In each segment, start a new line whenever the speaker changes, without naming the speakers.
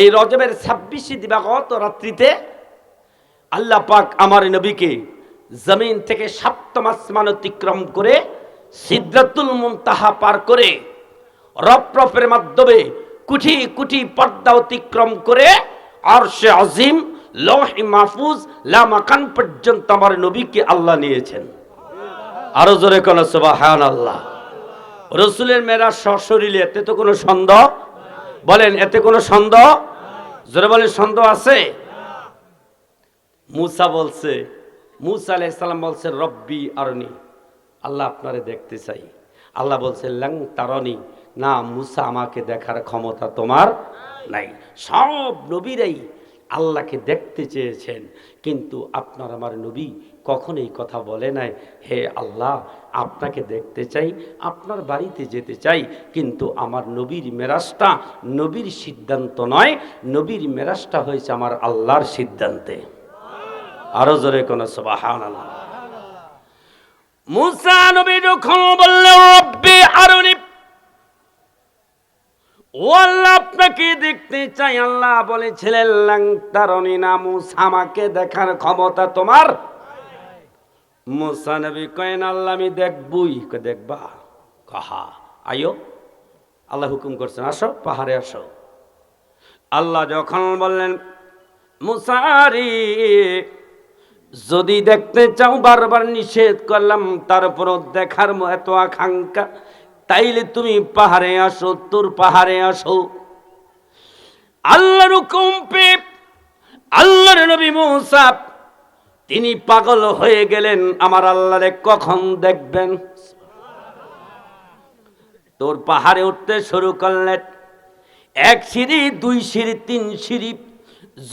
এই রজবের 26 দিবাগত রাত্রিতে আল্লাহ পাক আমার নবীকে জমিন থেকে সপ্তম আসমান অতিক্রম করে সিদরাতুল মুনতাহা পার করে রফরফের মাধ্যমে কুঠি কুঠি পর্দা অতিক্রম করে আরশে আজিম লৌহ মাহফুজ লা মাকান পর্যন্ত আমার নবীকে আল্লাহ নিয়েছেন। আরো জোরে কোন সুবহানাল্লাহ। রাসূলের মেরাজ সশরীরে, এতে তো কোনো সন্দেহ, বলেন এতে কোনো সন্দেহ? জোরে বলেন সন্দেহ আছে? মুসা বলছে, মুসা আলাইহিস সালাম বলছে রব্বি আরনি, আল্লাহ আপনারে দেখতে চাই। আল্লাহ বলছে লাং তারনি, না মুসা আমাকে দেখার ক্ষমতা তোমার নাই। সব নবীরাই আল্লাহকে দেখতে চেয়েছেন, কিন্তু আপনার আমার নবী কখনো এই কথা বলে নাই, হে আল্লাহ আপনাকে দেখতে চাই, আপনার বাড়িতে যেতে চাই। কিন্তু আমার নবীর মেরাজটা নবীর সিদ্ধান্ত নয়, নবীর মেরাজটা হয়েছে আমার আল্লাহর সিদ্ধান্তে। আরো জোরে কোন সুবহানাল্লাহ। মুসা নবী যখন বললেন রব্বি আরনি, ও আল্লাহ আপনাকে দেখতে চাই, আল্লাহ বলেছিলেন লাং তারনি, না মুসা আমাকে দেখার ক্ষমতা তোমার। মুসা নবী কয়েন আল্লাহ আমি দেখবই। দেখবা? কাহা আয়ো, আল্লাহ হুকুম করছেন আসো পাহাড়ে আসো। আল্লাহ যখন বললেন মুসা রে যদি দেখতে চাও, বারবার নিষেধ করলাম, তারপরও দেখার এত আকাঙ্ক্ষা, তাইলে তুমি পাহাড়ে আসো, তোর পাহাড়ে আসো। আল্লাহর হুকুম পেয়ে আল্লাহর নবী মুসা তিনি পাগল হয়ে গেলেন, আমার আল্লাহরে কখন দেখবেন। তোর পাহাড়ে উঠতে শুরু করলেন, এক সিঁড়ি, দুই সিঁড়ি, তিন সিঁড়ি।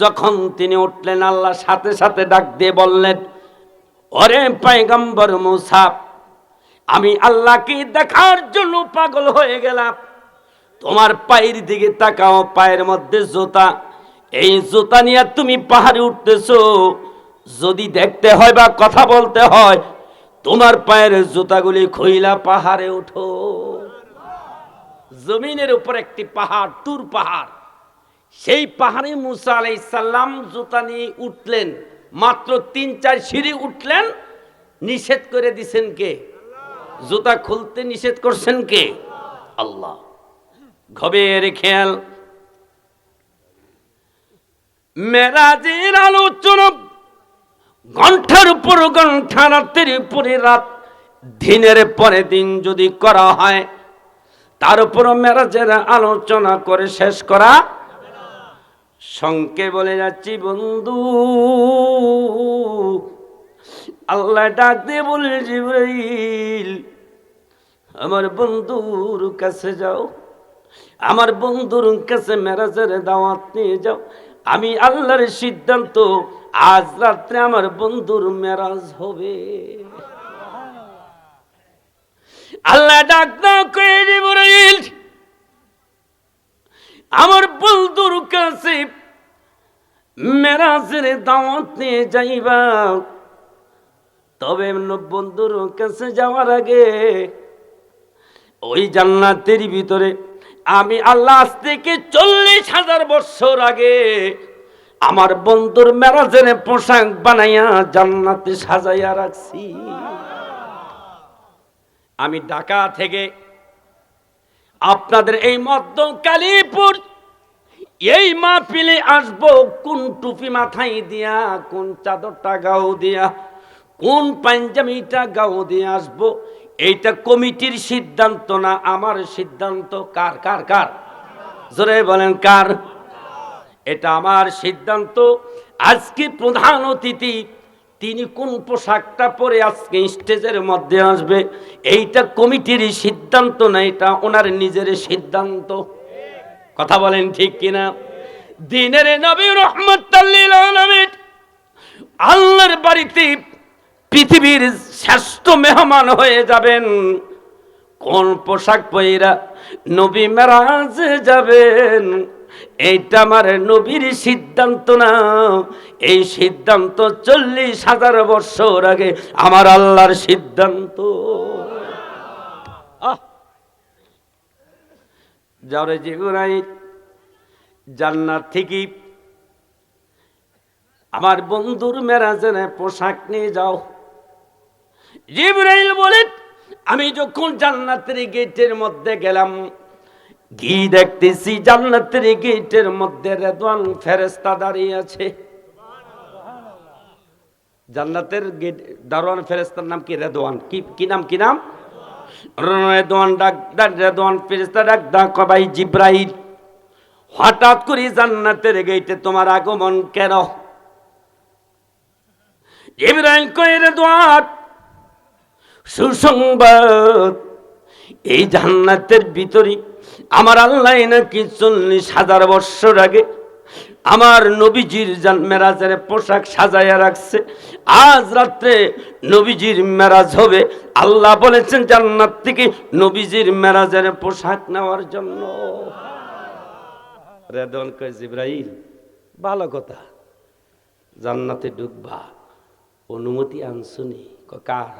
যখন তিনি উঠলেন, আল্লাহ সাথে সাথে ডাক দিয়ে বললেন, ওরে পয়গম্বর মুসা, আমি আল্লাহকে দেখার জন্য পাগল হয়ে গেলাম। তোমার পায়ের দিকে তাকাও, পায়ের মধ্যে জুতা, এই জুতা নিয়ে তুমি পাহাড়ে উঠতেছো। যদি দেখতে হয় বা কথা বলতে হয়, তোমার পায়ের জুতাগুলি খুইলা পাহাড়ে ওঠো। জমিনের উপর একটি পাহাড়, তুর পাহাড়, সেই পাহাড়ে মুসা আলাইহিস সালাম জুতা নিয়ে উঠলেন। মাত্র 3-4 সিঁড়ি উঠলেন, নিষেধ করে দিছেন কে? জুতা খুলতে নিষেধ করছেন কে? আল্লাহ। গভীর খেয়াল, মেরাজের আলোচনা ঘন্টার উপর ঘন্টা, রাতের উপরে রাত, দিনের পরে দিন যদি করা হয়, তার উপর মেরাজের আলোচনা করে শেষ করা। সংকে বলে যাচ্ছি বন্ধু, আল্লাহ ডাক দিয়ে বলে জিবরাইল আমার বন্ধুর কাছে যাও, আমার বন্ধুর কাছে মেরাজের দাওয়াত নিয়ে যাও। আমি আল্লাহর সিদ্ধান্ত, আজ রাত্রে আমার বন্ধুর মেরাজ হবে। আল্লাহ ডাক দাও কয়ে জিবরাইল আমার বন্ধুর কাছে মেরাজের দাওয়াত নিয়ে যাইবা। তবে বন্ধুর কাছে যাওয়ার আগে ওই জান্নাতের ভিতরে আমি আল্লাহ আজ থেকে 40,000 বছর আগে আমার বন্ধুর মেরাজের পোশাক বানাইয়া জান্নাতে সাজাইয়া রাখছি। আমি ঢাকা থেকে আপনাদের এই মধ্য কালীপুর এই মাহফিলে আসবো, কোন টুপি মাথায় দিয়া, কোন চাদরটা গাও দিয়া, কোন পাঞ্জাবিটা গাও দিয়ে আসবো, এইটা কমিটির সিদ্ধান্ত না, আমার সিদ্ধান্ত। কার কার কার? জোরে বলেন কার? এটা আমার সিদ্ধান্ত। আজকে প্রধান অতিথি তিনি কোন পোশাকটা পরে আজকে স্টেজের মধ্যে আসবে, এইটা কমিটির সিদ্ধান্ত না, এটা ওনার নিজের সিদ্ধান্ত। কথা বলেন ঠিক কিনা? দিনের নবী রাহমাতুল লিল আলামিন আল্লাহর বাড়িতে পৃথিবীর শ্রেষ্ঠ মেহমান হয়ে যাবেন। কোন পোশাক পইরা নবী মেরাজে যাবেন, এইটা আমার নবীর সিদ্ধান্ত না, এই সিদ্ধান্ত 40,000 বছর আগে আমার আল্লাহর সিদ্ধান্ত। যারে জিবরাইল জান্নাত থেকে আমার বন্ধুর মেরাজের পোশাক নিয়ে যাও। জিবরাইল বলে আমি যখন জান্নাতের গেটের মধ্যে গেলাম, গিয়ে দেখতেছি জান্নাতের গেটের মধ্যে রেদওয়ান ফেরেশতা দাঁড়িয়ে আছে। জান্নাতের গেট দারোয়ান ফেরেশতার নাম কি? রেদওয়ান। কি নাম? কি নাম? রেদওয়ান। রেদওয়ান ফেরেশতা ডাক ভাই জিবরাইল, হঠাৎ করে জান্নাতের গেটে তোমার আগমন কেন? জিবরাইল কয় রেদওয়ান, সুসংবাদ, এই জান্নাতের ভিতরে আমার আল্লাহ নাকি 40,000 বছর আগে আমার নবীজির মেরাজের পোশাক সাজাইয়া রাখছে। আজ রাত্রে নবীজির মেরাজ হবে। আল্লাহ বলেছেন জান্নাত থেকে নবীজির মেরাজের পোশাক নেওয়ার জন্য। রেদওয়ান কয় জিবরাইল, ভালো কথা, জান্নাতে ঢুকবা, অনুমতি আনছুনি? কার?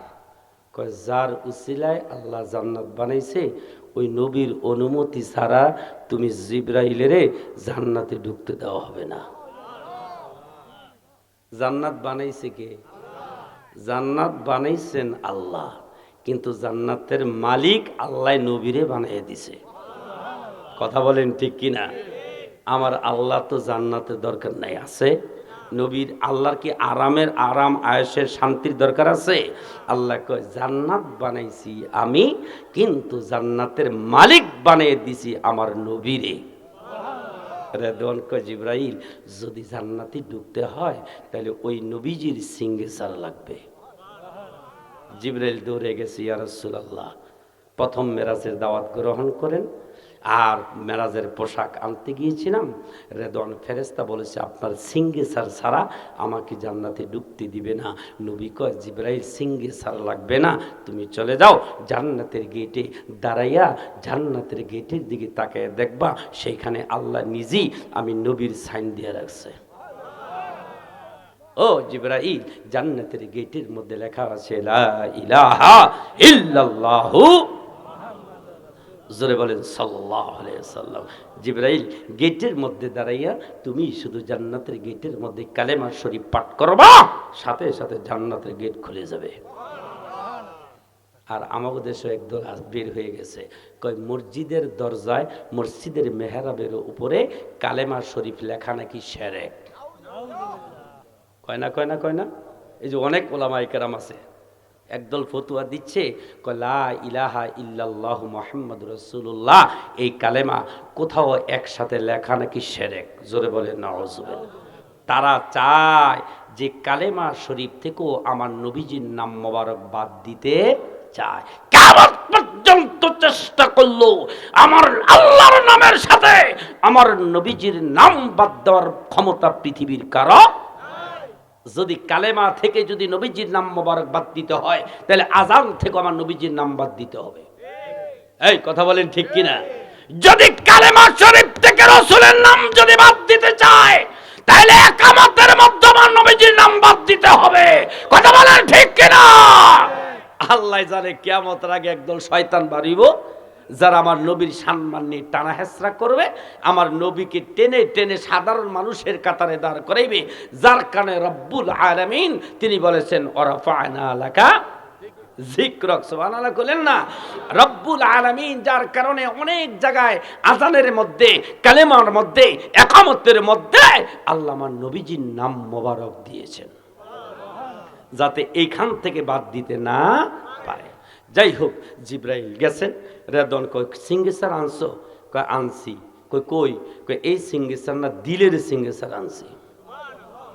কয় যার উসিলায় আল্লাহ জান্নাত বানাইছে ওই নবীর অনুমতি ছাড়া তুমি জিবরাইলের জান্নাতে ঢুকতে দেওয়া হবে না। জান্নাত বানাইছে কে? জান্নাত বানাইছেন আল্লাহ, কিন্তু জান্নাতের মালিক আল্লাহ নবীরে বানাইয়া দিছে। কথা বলেন ঠিক কিনা? আমার আল্লাহ তো জান্নাতের দরকার নাই, আছে? নবীর আল্লাহর কি আরামের আরাম আয়েশের শান্তির দরকার আছে? আল্লাহ কয় জান্নাত বানাইছি আমি, কিন্তু জান্নাতের মালিক বানিয়ে দিছি আমার নবীরে। রেদওয়ান কয় জিবরাইল, যদি জান্নাতে ঢুকতে হয় তাহলে ওই নবীজির সিগনেচার লাগবে। জিবরাইল দৌড়ে গেছে, ইয়া রাসূলুল্লাহ, প্রথম মেরাজের দাওয়াত গ্রহণ করেন। আর মেরাজের পোশাক আনতে গিয়েছিলাম, রেদওয়ান ফেরেশতা বলেছে আপনার সিগনেচার ছাড়া আমাকে জান্নাতে ঢুকতে দিবে না। নবী কয় জিবরাইল, সিগনেচার লাগবে না, তুমি চলে যাও। জান্নাতের গেটে দাঁড়াইয়া জান্নাতের গেটের দিকে তাকায় দেখবা সেইখানে আল্লাহ নিজেই আমি নবীর সাইন দিয়ে রাখছে। ও জিবরাইল, জান্নাতের গেটের মধ্যে লেখা আছে লা ইলাহা ইল্লাল্লাহু, জোরে বলেন সাল্লাল্লাহু আলাইহি ওয়াসাল্লাম। জিবরাইল গেটের মধ্যে দাঁড়াইয়া তুমি শুধু জান্নাতের গেটের মধ্যে কালেমা শরীফ পাঠ করবা, সাথে সাথে জান্নাতের গেট খুলে যাবে। আর আমাদের দেশে একদল বের হয়ে গেছে, কয় মসজিদের দরজায় মসজিদের মেহরাবের উপরে কালেমা শরীফ লেখা নাকি শিরক। কয় না। এই যে অনেক ওলামায়ে কেরাম আছে, একদল ফতুয়া দিচ্ছে, লা ইলাহা ইল্লাল্লাহু মুহাম্মাদুর রাসূলুল্লাহ, এই কালেমা কোথাও একসাথে লেখা নাকি শিরক। জোরে বলে নাউজুবিল্লাহ। তারা চায় যে কালেমা শরীফ থেকেও আমার নবীজির নাম মোবারক বাদ দিতে চায়। কিয়ামত পর্যন্ত চেষ্টা করলো আমার আল্লাহর নামের সাথে আমার নবীজির নাম বাদ দেওয়ার ক্ষমতা পৃথিবীর কারো। যদি কালেমা থেকে যদি নবীজির নাম মোবারক বাদ দিতে হয়, তাহলে আজান থেকে আমার নবীজির নাম বাদ দিতে হবে। এই কথা বলেন ঠিক কিনা? যদি কালেমা শরীফ থেকে রাসূলের নাম যদি বাদ দিতে চায়, তাহলে ইকামতের মধ্যে আমার নবীজির নাম বাদ দিতে হবে। কথা বলেন ঠিক কিনা? আল্লাহ জানে কিয়ামতের আগে একদল শয়তান বাড়িব, যারা আমার নবীর সম্মান নিয়ে টানা হেসরা করবে, আমার নবীকে টেনে টেনে সাধারণ মানুষের কাতারে দাঁড় করাইবে। যার কারণে রব্বুল আলামিন তিনি বলেছেন ওয়ারাফা'না লাকা যিকরাক। সুবহানাল্লাহ বলেন না? রব্বুল আলামিন যার কারণে অনেক জায়গায় আযানের মধ্যে, কালেমার মধ্যে, ইকামতের মধ্যে আল্লাহ আমার নবীজির নাম মোবারক দিয়েছেন, যাতে এইখান থেকে বাদ দিতে না পারে। যাই হোক, জিবরাইল গেছেন, রেদওয়ান কয় সিগনেচার আনছো? কয় আনছি। কই? এই সিগনেচার না, দিলের সিগনেচার আনছি।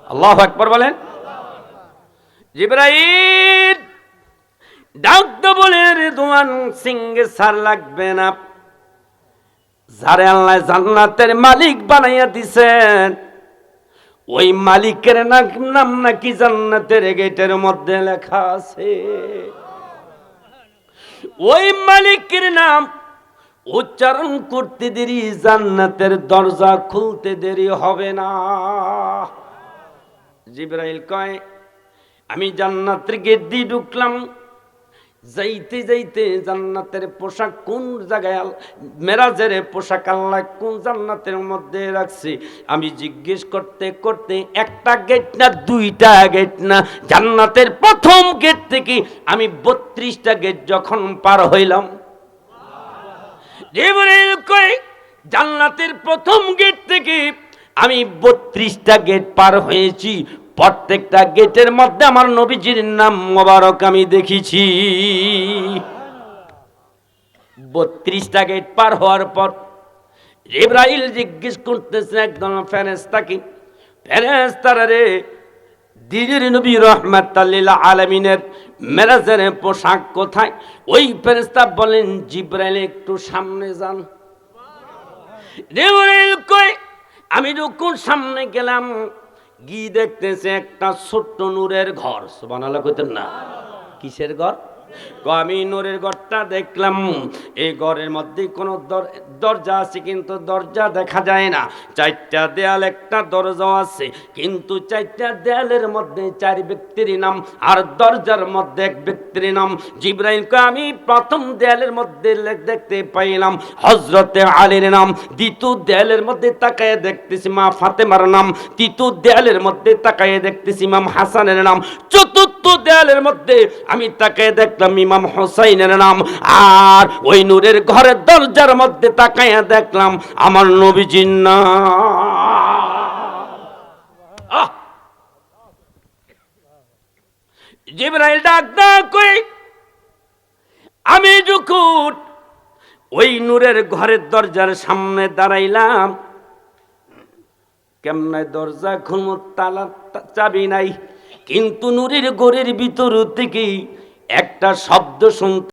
আল্লাহু আকবার বলেন। জিবরাইল ডাক বলে রেদওয়ান, সিগনেচার লাগবে না, যারে আল্লাহ জান্নাতের মালিক বানাইয়া দিছেন ওই মালিকের নাম নাকি জান্নাতের গেটের মধ্যে লেখা আছে। ওই মালিকের নাম উচ্চারণ করতে দেরি জান্নাতের দরজা খুলতে দেরি হবে না। জিবরাইল কয় আমি জান্নাতের গেট দিয়ে ঢুকলাম, যাইতে যাইতে জান্নাতের পোশাক কোন জায়গায়, মেরাজের পোশাক আল্লাহ কোন জান্নাতের মধ্যে রাখছে, আমি জিজ্ঞেস করতে করতে একটা গেট না দুইটা গেট না, জান্নাতের প্রথম গেট থেকে আমি 32টা গেট যখন পার হইলাম, জিবরাইল কয় জান্নাতের প্রথম গেট থেকে আমি 32টা গেট পার হয়েছি, প্রত্যেকটা গেটের মধ্যে আমার নবীজির নাম মোবারক আমি দেখেছি। 32টা গেট পার হওয়ার পর জিবরাইল জিজ্ঞেস করতেছে একদম ফেরেশতাকে, ফেরেশতারা রে, দিনের নবী রাহমাতাল লিল আলামিনের মেরাজের পোশাক কোথায়? ওই ফেরেশতা বলেন জিবরাইল একটু সামনে যান। জিবরাইল কয় আমি যখন সামনে গেলাম, গিয়ে দেখতেছে একটা ছোট্ট নূরের ঘর। সুবহানাল্লাহ কইতেন না? কিসের ঘর? আমি নূরের ঘরটা দেখলাম। এই ঘরের মধ্যে কোনো দরজা আছে, কিন্তু দরজা দেখা যায় না। 4টা দেয়াল, একটা দরজা আছে, কিন্তু 4টা দেয়ালের মধ্যে 4 ব্যক্তির নাম, আর দরজার মধ্যে 1 ব্যক্তির নাম। জিবরাইলকে আমি প্রথম দেয়ালের মধ্যে দেখতে পাইলাম হযরতে আলীর নাম, দ্বিতীয় দেয়ালের মধ্যে তাকায় দেখতেছি মা ফাতেমার নাম, তৃতীয় দেয়ালের মধ্যে তাকায় দেখতেছি ইমাম হাসানের নাম, চতুর্থ দেয়ালের মধ্যে আমি তাকায় দেখলাম ইমাম হোসাইনের নাম, আর ওই নূরের ঘরের দরজার মধ্যে তাকায়া দেখলাম আমার নবীজির নাম। জিবরাইল ডাক কই আমি যখন ওই নূরের ঘরের দরজার সামনে দাঁড়াইলাম, কেমনে দরজা খুলমু, তালা চাবি নাই, কিন্তু নূরের ঘরের ভিতর থেকে একটা শব্দ শুনতে